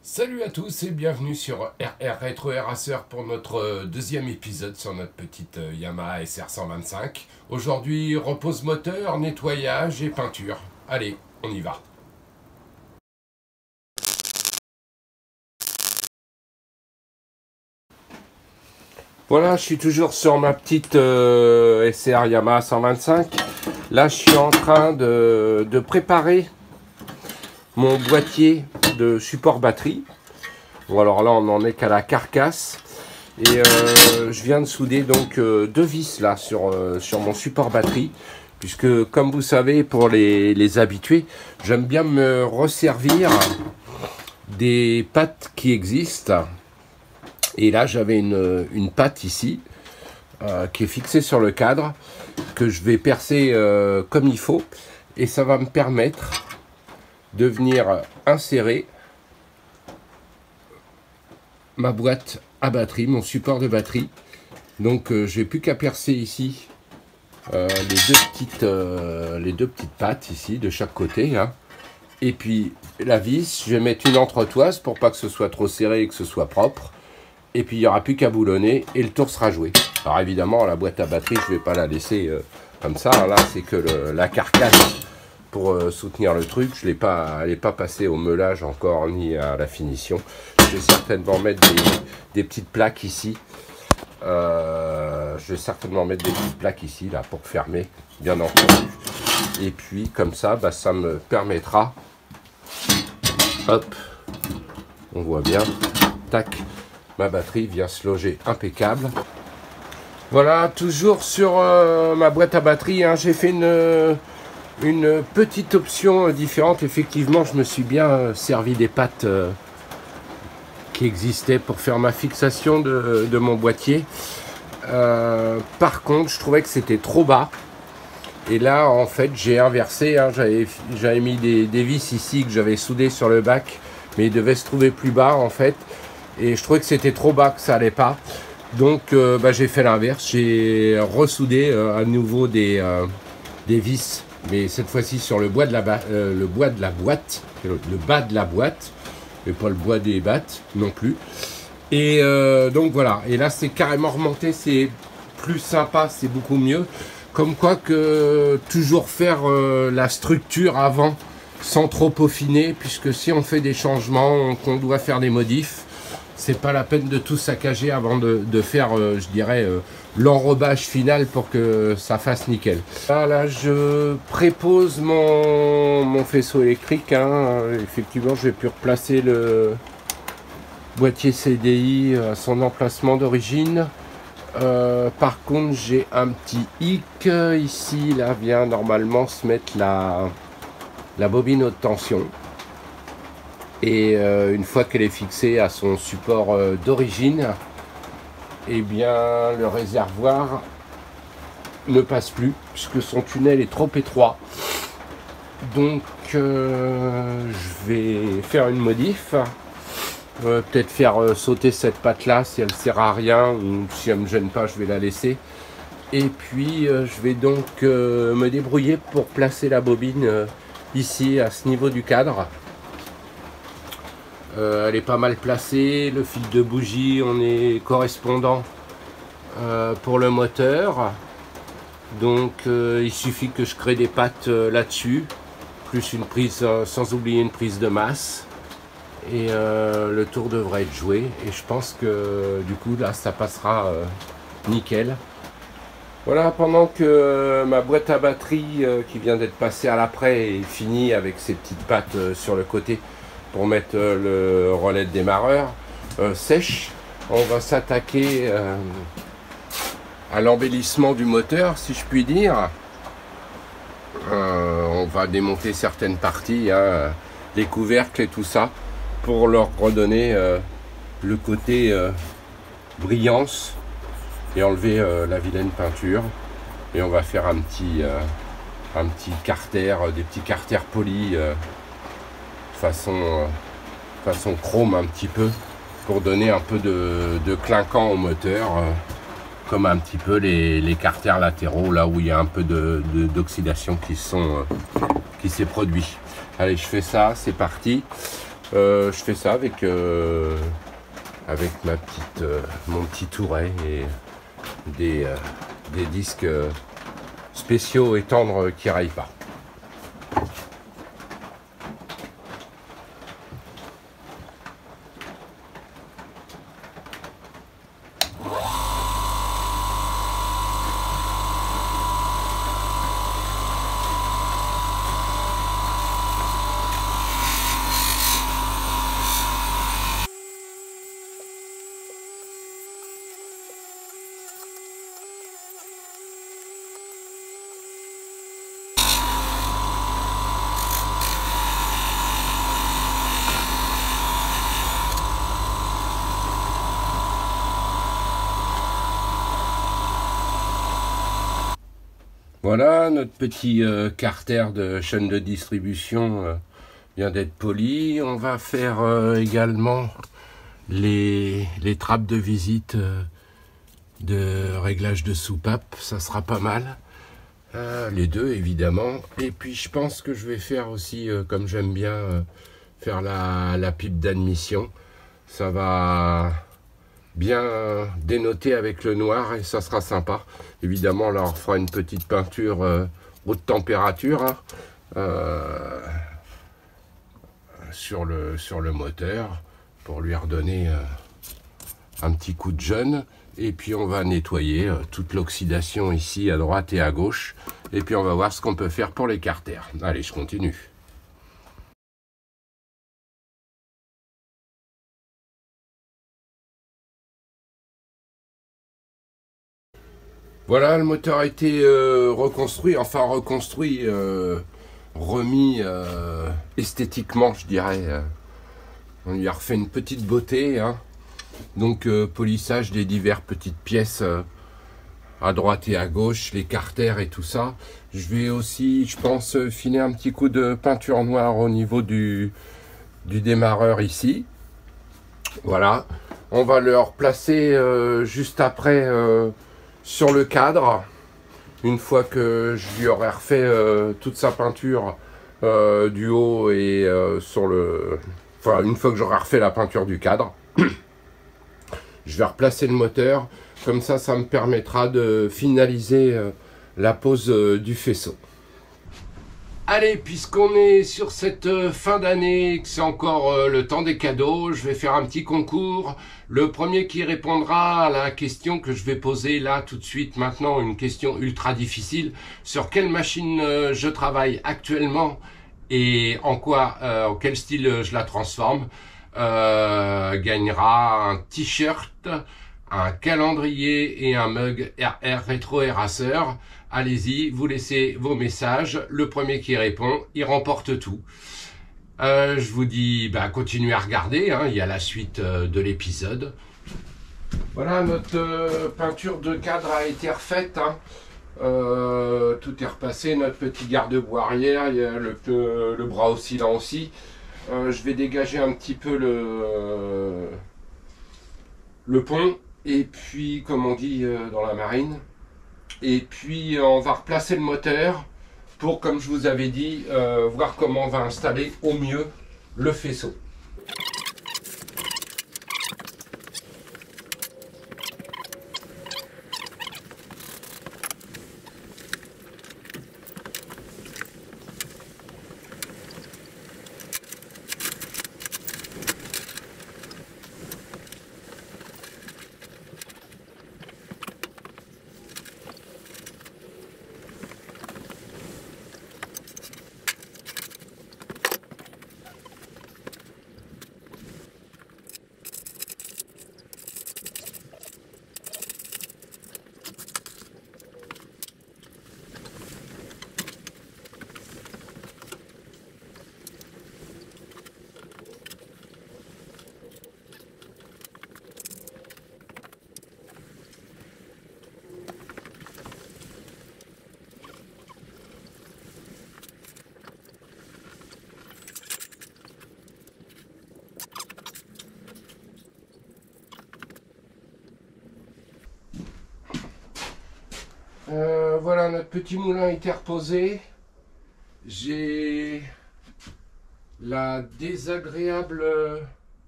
Salut à tous et bienvenue sur RR Retro Racer pour notre deuxième épisode sur notre petite Yamaha SR125. Aujourd'hui, repose moteur, nettoyage et peinture. Allez, on y va. Voilà, je suis toujours sur ma petite SR Yamaha 125. Là, je suis en train de préparer mon boîtier de support batterie. Bon, alors là on en est qu'à la carcasse et je viens de souder donc deux vis là sur mon support batterie, puisque comme vous savez, pour les habitués, j'aime bien me resservir des pattes qui existent. Et là j'avais une patte ici qui est fixée sur le cadre, que je vais percer comme il faut, et ça va me permettre de venir insérer ma boîte à batterie, mon support de batterie. Donc j'ai plus qu'à percer ici les deux petites pattes ici de chaque côté, hein. Et puis la vis, je vais mettre une entretoise pour pas que ce soit trop serré et que ce soit propre. Et puis il n'y aura plus qu'à boulonner et le tour sera joué. Alors évidemment la boîte à batterie, je vais pas la laisser comme ça, hein. Là c'est que la carcasse pour soutenir le truc. Je l'ai pas, elle n'est pas passée au meulage encore ni à la finition. Je vais certainement mettre des petites plaques ici. Je vais certainement mettre des petites plaques ici là pour fermer, bien entendu. Et puis comme ça, bah, ça me permettra, hop, on voit bien, tac, ma batterie vient se loger impeccable. Voilà, toujours sur ma boîte à batterie, hein, j'ai fait une petite option différente. Effectivement, je me suis bien servi des pattes qui existaient pour faire ma fixation de mon boîtier. Par contre, je trouvais que c'était trop bas. Et là, en fait, j'ai inversé, hein. J'avais mis des vis ici que j'avais soudées sur le bac, mais ils devaient se trouver plus bas, en fait. Et je trouvais que c'était trop bas, que ça allait pas. Donc, bah, j'ai fait l'inverse. J'ai ressoudé à nouveau des vis, mais cette fois-ci sur le bois de la boîte, le bas de la boîte, et pas le bois des battes non plus. Et donc voilà, et là c'est carrément remonté, c'est plus sympa, c'est beaucoup mieux. Comme quoi que toujours faire la structure avant sans trop peaufiner, puisque si on fait des changements, qu'on doit faire des modifs, c'est pas la peine de tout saccager avant de faire, je dirais, l'enrobage final pour que ça fasse nickel. Là, je prépose mon faisceau électrique, hein. Effectivement, je vais plus replacer le boîtier CDI à son emplacement d'origine. Par contre, j'ai un petit hic ici. Là vient normalement se mettre la bobine haute tension. Et une fois qu'elle est fixée à son support d'origine, eh bien le réservoir ne passe plus puisque son tunnel est trop étroit. Donc je vais faire une modif, peut-être faire sauter cette patte là si elle sert à rien, ou si elle me gêne pas, je vais la laisser. Et puis je vais donc me débrouiller pour placer la bobine ici à ce niveau du cadre. Elle est pas mal placée, le fil de bougie on est correspondant pour le moteur, donc il suffit que je crée des pattes là-dessus, plus une prise, sans oublier une prise de masse, et le tour devrait être joué, et je pense que du coup là ça passera nickel. Voilà, pendant que ma boîte à batterie qui vient d'être passée à l'après est finie avec ses petites pattes sur le côté pour mettre le relais de démarreur sèche, on va s'attaquer à l'embellissement du moteur, si je puis dire. On va démonter certaines parties, hein, les couvercles et tout ça, pour leur redonner le côté brillance et enlever la vilaine peinture. Et on va faire un petit carter, des petits carters polis façon chrome un petit peu, pour donner un peu de clinquant au moteur, comme un petit peu les carters latéraux là où il y a un peu d'oxydation qui s'est produit. Allez, je fais ça, c'est parti. Je fais ça avec mon petit touret et des disques spéciaux et tendres qui raillent pas. Voilà, notre petit carter de chaîne de distribution vient d'être poli. On va faire également les trappes de visite de réglage de soupape, ça sera pas mal. Les deux évidemment. Et puis je pense que je vais faire aussi, comme j'aime bien, faire la pipe d'admission. Ça va bien dénoter avec le noir et ça sera sympa. Évidemment, là on fera une petite peinture haute température sur le moteur pour lui redonner un petit coup de jeune. Et puis on va nettoyer toute l'oxydation ici à droite et à gauche. Et puis on va voir ce qu'on peut faire pour les carters. Allez, je continue. Voilà, le moteur a été reconstruit, remis esthétiquement, je dirais. On lui a refait une petite beauté, hein. Donc polissage des diverses petites pièces à droite et à gauche, les carters et tout ça. Je vais aussi, je pense, filer un petit coup de peinture noire au niveau du démarreur ici. Voilà, on va le replacer juste après sur le cadre, une fois que je lui aurai refait toute sa peinture du haut et sur le... Enfin, une fois que j'aurai refait la peinture du cadre, je vais replacer le moteur. Comme ça, ça me permettra de finaliser la pose du faisceau. Allez, puisqu'on est sur cette fin d'année, que c'est encore le temps des cadeaux, je vais faire un petit concours. Le premier qui répondra à la question que je vais poser là tout de suite maintenant, une question ultra difficile, sur quelle machine je travaille actuellement et en quel style je la transforme, gagnera un t-shirt, un calendrier et un mug RR Rétro Éraseur. Allez-y, vous laissez vos messages. Le premier qui répond, il remporte tout. Je vous dis, continuez à regarder, hein, il y a la suite de l'épisode. Voilà, notre peinture de cadre a été refaite. Hein. Tout est repassé, notre petit garde-boue arrière, il y a le bras oscillant aussi. Je vais dégager un petit peu le pont. Et puis, comme on dit dans la marine, et puis on va replacer le moteur pour, comme je vous avais dit, voir comment on va installer au mieux le faisceau. Voilà, notre petit moulin était reposé. J'ai la désagréable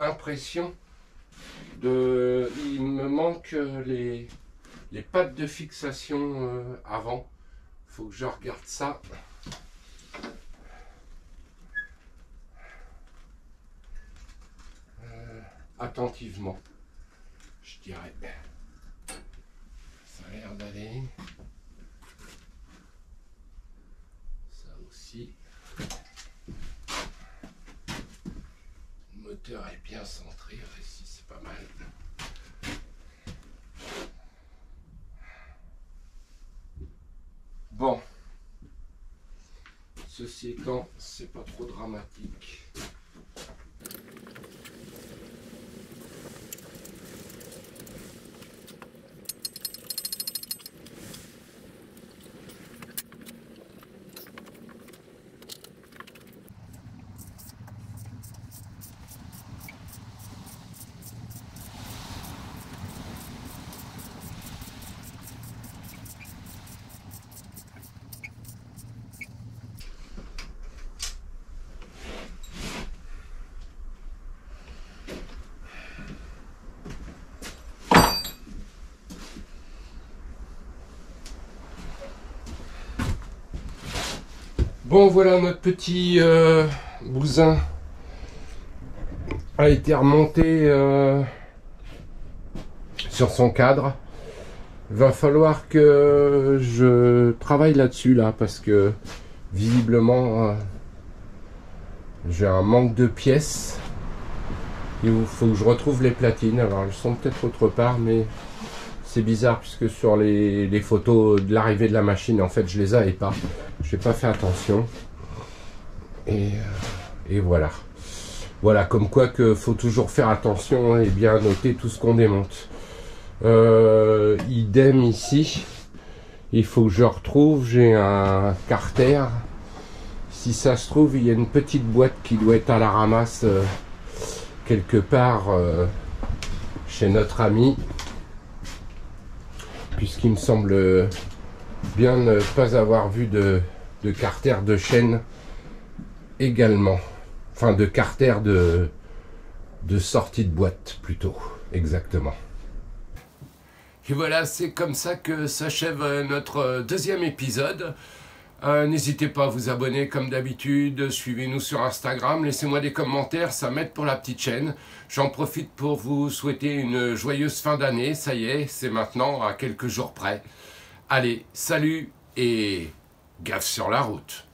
impression il me manque les pattes de fixation avant. Faut que je regarde ça. Attentivement, je dirais. Ça a l'air d'aller. Ça aussi. Le moteur est bien centré ici, c'est pas mal. Bon. Ceci étant, c'est pas trop dramatique. Bon, voilà, notre petit bousin a été remonté sur son cadre. Il va falloir que je travaille là-dessus, là, parce que visiblement j'ai un manque de pièces. Il faut que je retrouve les platines. Alors, elles sont peut-être autre part, mais c'est bizarre puisque sur les photos de l'arrivée de la machine, en fait, je les avais pas. Je n'ai pas fait attention. Et voilà. Voilà, comme quoi que faut toujours faire attention et bien noter tout ce qu'on démonte. Idem ici. Il faut que je retrouve. J'ai un carter. Si ça se trouve, il y a une petite boîte qui doit être à la ramasse quelque part chez notre ami. Puisqu'il me semble bien ne pas avoir vu de carter de chaîne également. Enfin, de carter de sortie de boîte, plutôt. Exactement. Et voilà, c'est comme ça que s'achève notre deuxième épisode. N'hésitez pas à vous abonner comme d'habitude, suivez-nous sur Instagram, laissez-moi des commentaires, ça m'aide pour la petite chaîne. J'en profite pour vous souhaiter une joyeuse fin d'année, ça y est, c'est maintenant à quelques jours près. Allez, salut et gaffe sur la route.